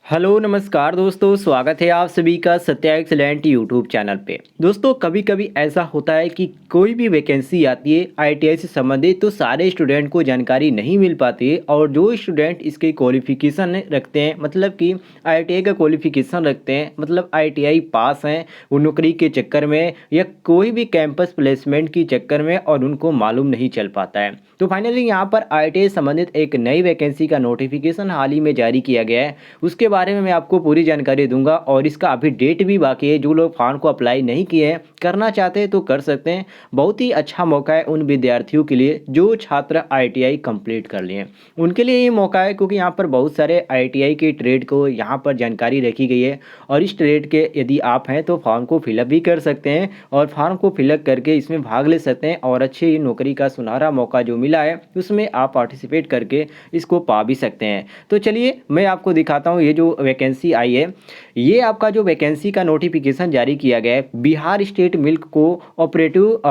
Hello नमस्कार दोस्तों, स्वागत है आप सभी का सत्या एक्सीलेंट यूट्यूब चैनल पे। दोस्तों कभी कभी ऐसा होता है कि कोई भी वैकेंसी आती है आईटीआई से संबंधित तो सारे स्टूडेंट को जानकारी नहीं मिल पाती है। और जो स्टूडेंट इसके क्वालिफिकेशन रखते हैं, मतलब कि आईटीआई का क्वालिफिकेशन रखते हैं, मतलब आईटीआई पास हैं, वो नौकरी के चक्कर में या कोई भी कैंपस प्लेसमेंट के चक्कर में और उनको मालूम नहीं चल पाता है। तो फाइनली यहाँ पर आईटीआई संबंधित एक नई वैकेंसी का नोटिफिकेशन हाल ही में जारी किया गया है। उसके बारे में मैं आपको पूरी जानकारी दूंगा और इसका अभी डेट भी बाकी है। जो लोग फॉर्म को अप्लाई नहीं किए हैं, करना चाहते हैं तो कर सकते हैं। बहुत ही अच्छा मौका है उन विद्यार्थियों के लिए जो छात्र आईटीआई कंप्लीट कर लिए हैं, उनके लिए ये मौका है, क्योंकि यहाँ पर बहुत सारे आईटीआई के ट्रेड को यहाँ पर जानकारी रखी गई है। और इस ट्रेड के यदि आप हैं तो फॉर्म को फिलअप भी कर सकते हैं और फॉर्म को फिलअप करके इसमें भाग ले सकते हैं और अच्छी नौकरी का सुनहरा मौका जो मिला है उसमें आप पार्टिसिपेट करके इसको पा भी सकते हैं। तो चलिए मैं आपको दिखाता हूँ ये जो वैकेंसी आई है। ये आपका जो वैकेंसी का नोटिफिकेशन जारी किया गया है Bihar state milk co operative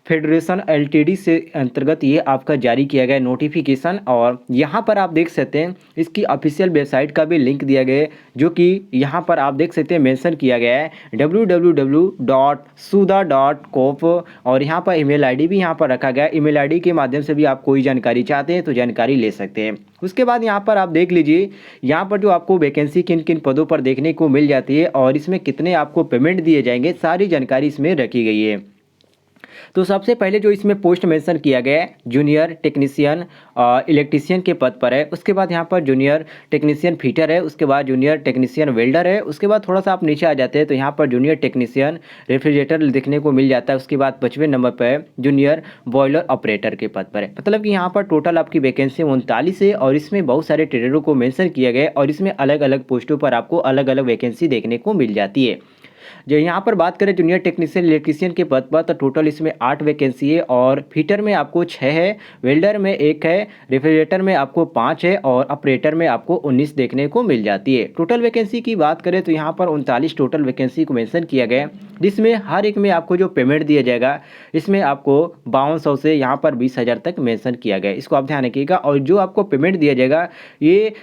federation LTD से अंतर्गत ये आपका जारी किया गया नोटिफिकेशन। और यहाँ पर आप देख सकते हैं इसकी ऑफिशियल वेबसाइट का भी लिंक दिया गया है, जो कि यहाँ पर आप देख सकते हैं मेंशन किया गया है www.suda.coop। और यहाँ पर ईमेल आईडी भी यहाँ पर रखा गया है। ईमेल आईडी के माध्यम से भी आप कोई जानकारी चाहते हैं तो जानकारी ले सकते हैं। उसके बाद यहाँ पर आप देख लीजिए, यहाँ पर जो आपको वैकेंसी किन किन पदों पर देखने को मिल जाती है और इसमें कितने आपको पेमेंट दिए जाएंगे, सारी जानकारी इसमें रखी गई है। तो सबसे पहले जो इसमें पोस्ट मेंशन किया गया है जूनियर टेक्नीशियन इलेक्ट्रीशियन के पद पर है। उसके बाद यहाँ पर जूनियर टेक्नीशियन फिटर है। उसके बाद जूनियर टेक्नीशियन वेल्डर है। उसके बाद थोड़ा सा आप नीचे आ जाते हैं तो यहाँ पर जूनियर टेक्नीशियन रेफ्रिजरेटर देखने को मिल जाता है। उसके बाद 55वें नंबर पर है जूनियर बॉयलर ऑपरेटर के पद पर है। मतलब कि यहाँ पर टोटल आपकी वैकेंसी 39 है और इसमें बहुत सारे ट्रेडरों को मेंशन किया गया है और इसमें अलग अलग पोस्टों पर आपको अलग अलग वैकेंसी देखने को मिल जाती है। जो यहाँ पर बात करें जूनियर टेक्नीशियन इलेक्ट्रीशियन के पद पर तो टोटल इसमें 8 वैकेंसी है और फिटर में आपको 6 है, वेल्डर में 1 है, रेफ्रिजरेटर में आपको 5 है और ऑपरेटर में आपको 19 देखने को मिल जाती है। टोटल वैकेंसी की बात करें तो यहाँ पर 39 टोटल वैकेंसी को मेंशन किया गया है, जिसमें हर एक में आपको जो पेमेंट दिया जाएगा इसमें आपको 5200 से यहाँ पर 20,000 तक मेंशन किया गया है। इसको आप ध्यान रखिएगा। और जो आपको पेमेंट दिया जाएगा ये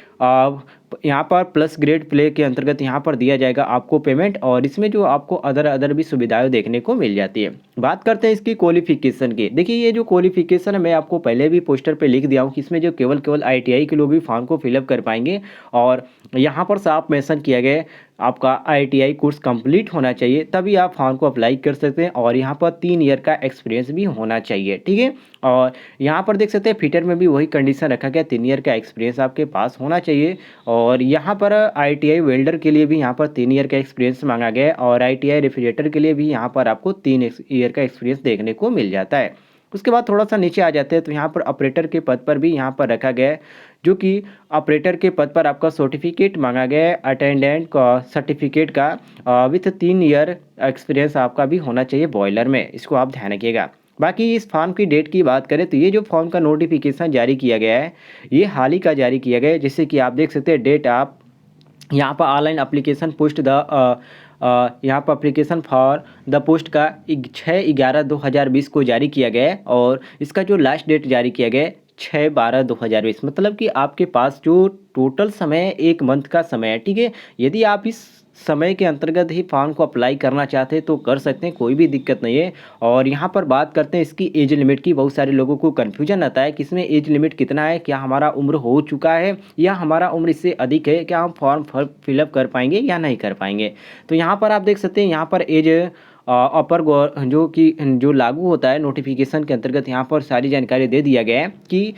यहाँ पर प्लस ग्रेड प्ले के अंतर्गत यहाँ पर दिया जाएगा आपको पेमेंट। और इसमें जो आपको अदर भी सुविधाएं देखने को मिल जाती है। बात करते हैं इसकी क्वालिफिकेशन की। देखिए ये जो क्वालिफिकेशन है मैं आपको पहले भी पोस्टर पे लिख दिया हूँ कि इसमें जो केवल आईटीआई के लोग भी फॉर्म को फिलअप कर पाएंगे। और यहाँ पर साफ मेंशन किया गया है आपका आईटीआई कोर्स कंप्लीट होना चाहिए, तभी आप फॉर्म को अप्लाई कर सकते हैं। और यहाँ पर 3 ईयर का एक्सपीरियंस भी होना चाहिए, ठीक है। और यहाँ पर देख सकते हैं फिटर में भी वही कंडीशन रखा गया, 3 ईयर का एक्सपीरियंस आपके पास होना चाहिए। और यहाँ पर आईटीआई वेल्डर के लिए भी यहाँ पर 3 ईयर का एक्सपीरियंस मांगा गया है और आईटीआई रेफ्रिजरेटर के लिए भी यहाँ पर आपको 3 ईयर का एक्सपीरियंस देखने को मिल जाता है। उसके बाद थोड़ा सा नीचे आ जाते हैं तो यहाँ पर ऑपरेटर के पद पर भी यहाँ पर रखा गया है, जो कि ऑपरेटर के पद पर आपका सर्टिफिकेट मांगा गया है अटेंडेंट का सर्टिफिकेट का विथ 3 ईयर एक्सपीरियंस आपका भी होना चाहिए बॉयलर में। इसको आप ध्यान रखिएगा। बाकी इस फॉर्म की डेट की बात करें तो ये जो फॉर्म का नोटिफिकेशन जारी किया गया है ये हाल ही का जारी किया गया है। जैसे कि आप देख सकते हैं डेट आप यहाँ पर ऑनलाइन अप्लीकेशन पोस्ट यहाँ पर अप्लीकेशन फॉर द पोस्ट का 6/11/2020 को जारी किया गया है। और इसका जो लास्ट डेट जारी किया गया है 6/12/2020। मतलब कि आपके पास जो टोटल समय है 1 मंथ का समय है, ठीक है। यदि आप इस समय के अंतर्गत ही फॉर्म को अप्लाई करना चाहते हैं तो कर सकते हैं, कोई भी दिक्कत नहीं है। और यहाँ पर बात करते हैं इसकी एज लिमिट की। बहुत सारे लोगों को कन्फ्यूजन आता है कि इसमें एज लिमिट कितना है, क्या हमारा उम्र हो चुका है या हमारा उम्र इससे अधिक है, क्या हम फॉर्म फिलअप कर पाएंगे या नहीं कर पाएंगे। तो यहाँ पर आप देख सकते हैं यहाँ पर एज अपर जो कि जो लागू होता है नोटिफिकेशन के अंतर्गत यहाँ पर सारी जानकारी दे दिया गया है कि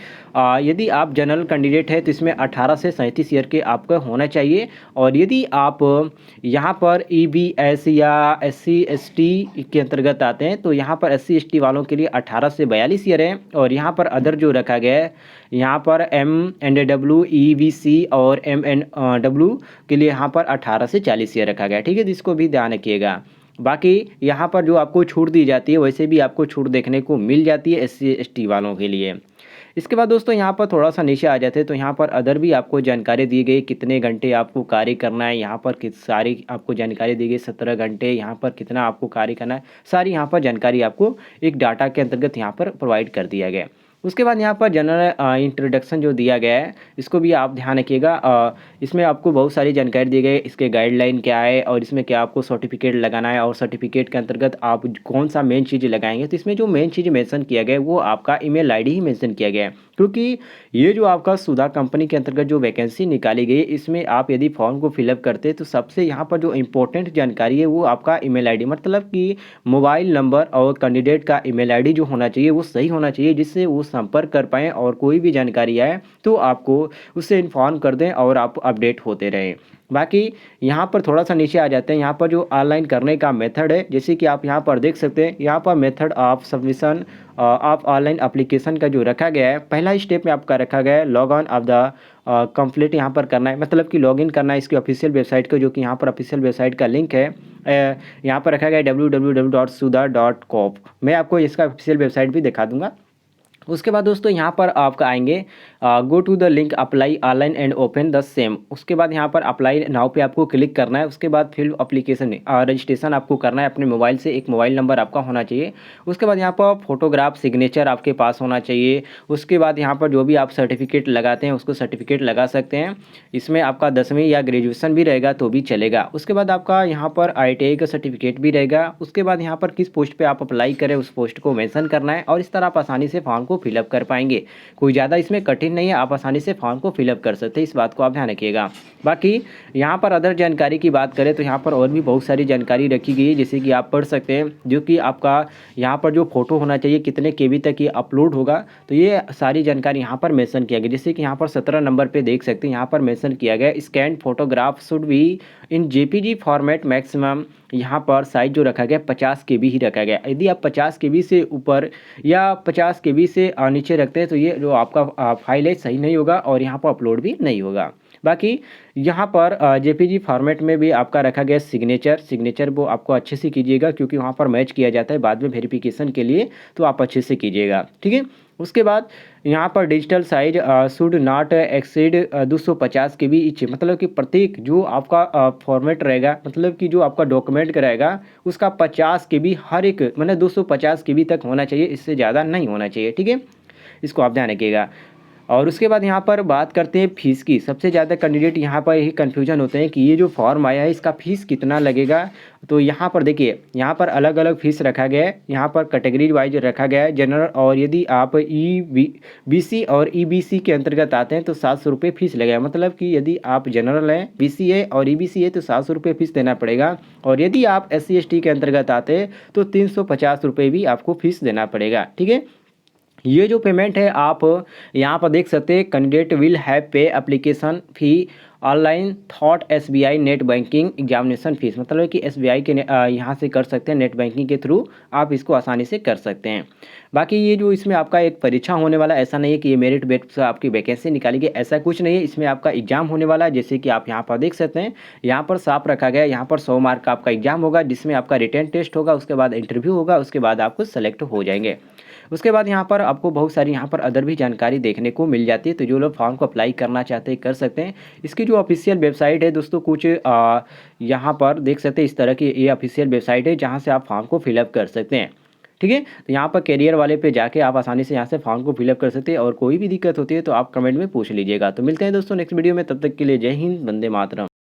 यदि आप जनरल कैंडिडेट है तो इसमें 18 से 37 ईयर के आपका होना चाहिए। और यदि आप यहाँ पर ईबीएस या एससी एसटी के अंतर्गत आते हैं तो यहाँ पर एससी एसटी वालों के लिए 18 से 42 ईयर है। और यहाँ पर अदर जो रखा गया है यहाँ पर MNW EVC और MNW के लिए यहाँ पर 18 से 40 ईयर रखा गया है, ठीक है। इसको भी ध्यान रखिएगा। बाकी यहाँ पर जो आपको छूट दी जाती है वैसे भी आपको छूट देखने को मिल जाती है एससी एसटी वालों के लिए। इसके बाद दोस्तों यहाँ पर थोड़ा सा नीचे आ जाते हैं तो यहाँ पर अदर भी आपको जानकारी दी गई, कितने घंटे आपको कार्य करना है। यहाँ पर सारी आपको जानकारी दी गई 17 घंटे यहाँ पर कितना आपको कार्य करना है, सारी यहाँ पर जानकारी आपको एक डाटा के अंतर्गत यहाँ पर प्रोवाइड कर दिया गया। उसके बाद यहाँ पर जनरल इंट्रोडक्शन जो दिया गया है इसको भी आप ध्यान रखिएगा। इसमें आपको बहुत सारी जानकारी दी गई है, इसके गाइडलाइन क्या है और इसमें क्या आपको सर्टिफिकेट लगाना है और सर्टिफिकेट के अंतर्गत आप कौन सा मेन चीज़ लगाएंगे। तो इसमें जो मेन चीज़ मेंशन किया गया है वो आपका ईमेल आईडी ही मेंशन किया गया है, क्योंकि ये जो आपका सुधा कंपनी के अंतर्गत जो वैकेंसी निकाली गई है इसमें आप यदि फॉर्म को फिलअप करते हैं तो सबसे यहाँ पर जो इम्पोर्टेंट जानकारी है वो आपका ईमेल आईडी, मतलब कि मोबाइल नंबर और कैंडिडेट का ईमेल आईडी जो होना चाहिए वो सही होना चाहिए, जिससे वो संपर्क कर पाएँ और कोई भी जानकारी आए तो आपको उससे इन्फॉर्म कर दें और आप अपडेट होते रहें। बाकी यहाँ पर थोड़ा सा नीचे आ जाते हैं, यहाँ पर जो ऑनलाइन करने का मेथड है जैसे कि आप यहाँ पर देख सकते हैं, यहाँ पर method of submission of online application का जो रखा गया है, पहला स्टेप में आपका रखा गया है log on off the complete यहाँ पर करना है, मतलब कि लॉगिन करना है इसकी ऑफिशियल वेबसाइट को, जो कि यहाँ पर ऑफिशियल वेबसाइट का लिंक है यहाँ पर रखा गया है www.sudha.coop। मैं आपको इसका ऑफिशियल वेबसाइट भी दिखा दूंगा। उसके बाद दोस्तों यहाँ पर आपका आएंगे go to the link apply online and open the same. उसके बाद यहाँ पर अप्लाई नाउ पे आपको क्लिक करना है। उसके बाद फिल एप्लीकेशन रजिस्ट्रेशन आपको करना है अपने मोबाइल से, एक मोबाइल नंबर आपका होना चाहिए। उसके बाद यहाँ पर फोटोग्राफ सिग्नेचर आपके पास होना चाहिए। उसके बाद यहाँ पर जो भी आप सर्टिफिकेट लगाते हैं उसको सर्टिफिकेट लगा सकते हैं, इसमें आपका 10वीं या ग्रेजुएशन भी रहेगा तो भी चलेगा। उसके बाद आपका यहाँ पर ITI का सर्टिफिकेट भी रहेगा। उसके बाद यहाँ पर किस पोस्ट पर आप अप्लाई करें उस पोस्ट को मैंसन करना है और इस तरह आप आसानी से फॉर्म को फिलअप कर पाएंगे। कोई ज़्यादा इसमें कठिन नहीं है, आप आसानी से फॉर्म को फिलअप कर सकते हैं, इस बात को आप ध्यान रखिएगा। बाकी यहाँ पर अदर जानकारी की बात करें तो यहाँ पर और भी बहुत सारी जानकारी रखी गई है जैसे कि आप पढ़ सकते हैं, जो कि आपका यहाँ पर जो फोटो होना चाहिए कितने KB तक ये अपलोड होगा, तो ये सारी जानकारी यहाँ पर मेंशन किया गया। जैसे कि यहाँ पर 17 नंबर पे देख सकते हैं, यहाँ पर मेंशन किया गया scan photograph should be in JPG format, maximum यहाँ पर साइज जो रखा गया 50 KB ही रखा गया। यदि आप 50 KB से ऊपर या 50 KB से नीचे रखते हैं तो ये जो आपका फाइल है सही नहीं होगा और यहाँ पर अपलोड भी नहीं होगा। बाकी यहाँ पर JPG फॉर्मेट में भी आपका रखा गया सिग्नेचर वो आपको अच्छे से कीजिएगा, क्योंकि वहाँ पर मैच किया जाता है बाद में वेरिफिकेशन के लिए, तो आप अच्छे से कीजिएगा, ठीक है। उसके बाद यहाँ पर digital size should not exceed 250 KB each, मतलब कि प्रत्येक जो आपका फॉर्मेट रहेगा, मतलब कि जो आपका डॉक्यूमेंट का रहेगा उसका 50 KB हर एक, मतलब 250 KB तक होना चाहिए, इससे ज़्यादा नहीं होना चाहिए, ठीक है। इसको आप ध्यान रखिएगा। और उसके बाद यहाँ पर बात करते हैं फीस की। सबसे ज़्यादा कैंडिडेट यहाँ पर यही कन्फ्यूजन होते हैं कि ये जो फॉर्म आया है इसका फ़ीस कितना लगेगा। तो यहाँ पर देखिए, यहाँ पर अलग अलग फ़ीस रखा गया है, यहाँ पर कैटेगरी वाइज रखा गया है जनरल, और यदि आप BC और EBC के अंतर्गत आते हैं तो 700 रुपये फ़ीस लगेगा। मतलब कि यदि आप जनरल हैं, BC है और EBC है तो 700 रुपये फ़ीस देना पड़ेगा, और यदि आप SC ST के अंतर्गत आते हैं तो 350 रुपये भी आपको फ़ीस देना पड़ेगा, ठीक है। ये जो पेमेंट है आप यहाँ पर देख सकते हैं, कैंडिडेट विल हैव पे application fee online thought SBI net banking examination fees, मतलब कि SBI के यहाँ से कर सकते हैं, नेट बैंकिंग के थ्रू आप इसको आसानी से कर सकते हैं। बाकी ये जो इसमें आपका एक परीक्षा होने वाला, ऐसा नहीं है कि ये मेरिट बेस से आपकी वैकेंसी निकाली गई, ऐसा कुछ नहीं है। इसमें आपका एग्जाम होने वाला है, जैसे कि आप यहाँ पर देख सकते हैं, यहाँ पर साफ रखा गया है, यहाँ पर 100 मार्क का आपका एग्जाम होगा, जिसमें आपका रिटन टेस्ट होगा, उसके बाद इंटरव्यू होगा, उसके बाद आपको सेलेक्ट हो जाएंगे। उसके बाद यहाँ पर आपको बहुत सारी यहाँ पर अदर भी जानकारी देखने को मिल जाती है, तो जो लोग फॉर्म को अप्लाई करना चाहते हैं कर सकते हैं। इसकी जो ऑफिशियल वेबसाइट है दोस्तों, कुछ यहाँ पर देख सकते हैं, इस तरह की ये ऑफिशियल वेबसाइट है जहाँ से आप फॉर्म को फिलअप कर सकते हैं, ठीक है। तो यहाँ पर कैरियर वाले पे जाके आप आसानी से यहाँ से फॉर्म को फिलअप कर सकते हैं, और कोई भी दिक्कत होती है तो आप कमेंट में पूछ लीजिएगा। तो मिलते हैं दोस्तों नेक्स्ट वीडियो में, तब तक के लिए जय हिंद, वंदे मातरम।